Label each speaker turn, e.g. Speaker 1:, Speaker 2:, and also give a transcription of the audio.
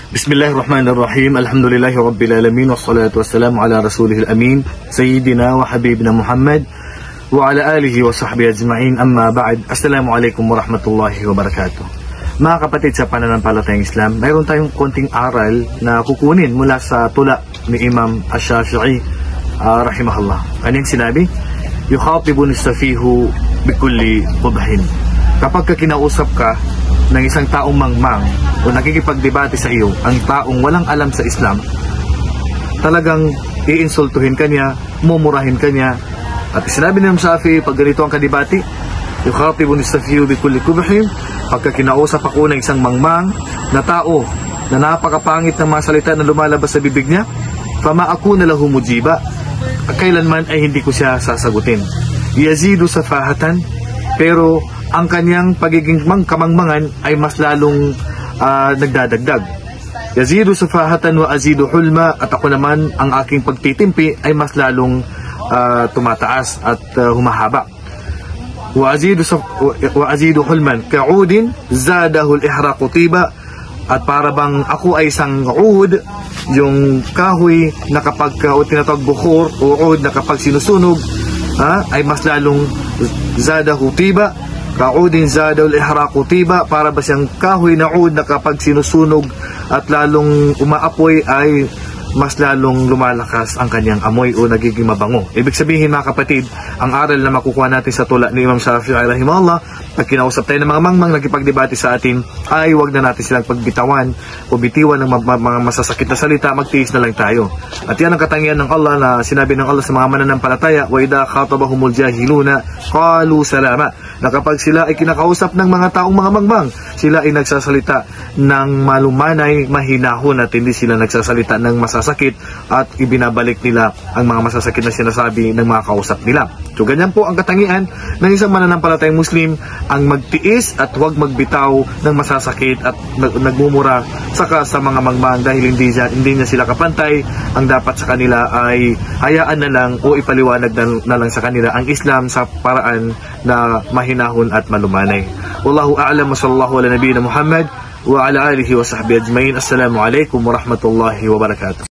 Speaker 1: Bismillahirrahmanirrahim. Alhamdulillahi Rabbil Alamin. Wassalatu wassalamu ala rasulihil amin. Sayyidina wa habibina Muhammad. Wa ala alihi wa sahbihi ajma'in. Amma ba'd. Assalamualaikum warahmatullahi wabarakatuh. Mga kapatid sa pananampalatayang Islam, mayroon tayong konting aral na kukunin mula sa tula ni Imam Ash-Shafi'i rahimahullah. Anong sinabi? Yukhatibun as-safihu bikulli qubhin. Kapag kinausap ka ng isang taong mangmang o nakikipagdebate sa iyo, ang taong walang alam sa Islam, talagang iinsultuhin ka niya, mumurahin ka niya. At sinabi ni Imam Shafi'i, pag ganito ang kadebate, yukhatibun as-safihu bikulli qubhin, pagka kinausap ako ng isang mangmang na tao na napakapangit ng mga salita na lumalabas sa bibig niya, fama akuna lahu mujiba, kailanman ay hindi ko siya sasagutin. Yazidu safahatan, pero ang kanyang pagiging kamangmangan ay mas lalong nagdadagdag. Yazidu safahatan wa azidu hulma, at ako naman ang aking pagtitimpi ay mas lalong tumataas at humahaba. Wa azidu hulman ka'udin zadahu al-ihraqu tiba, at para bang ako ay isang ud, yung kahoy na kapag tinatawag bukhor o ud na kapag sinusunog ay mas lalong zadahu tiba. Kaudin zadaw al-ihraqu tiba, para ba siyang kahoy na ud na kapag sinusunog at lalong umaapoy ay mas lalong lumalakas ang kanyang amoy o nagiging mabango. Ibig sabihin mga kapatid, ang aral na makukuha natin sa tula ni Imam Shafi'i rahimahullah, pag kinausap tayo ng mga mangmang nagkipagdebate sa atin, ay wag na natin silang pagbitawan o bitiwan ng mga masasakit na salita, magtiis na lang tayo. At yan ang katangian ng Allah na sinabi ng Allah sa mga mananampalataya, wa idha khatabahumul jahiluna qalu salama, na kapag sila ay kinakausap ng mga taong mga mangmang, sila ay nagsasalita ng malumanay, mahinahon, at hindi sila nagsasalita ng masasakit at ibinabalik nila ang mga masasakit na sinasabi ng mga kausap nila. So ganyan po ang katangian ng isang mananampalatayang Muslim, ang magtiis at huwag magbitaw ng masasakit at nagmumura saka sa mga mangmang dahil hindi niya sila kapantay. Ang dapat sa kanila ay hayaan na lang o ipaliwanag na lang sa kanila ang Islam sa paraan na mahinahon at malumanay. Wallahu a'lam, wa sallallahu ala nabiyina Muhammad wa ala alihi wa sahbihi ajma'in. Assalamu alaikum warahmatullahi wabarakatuh.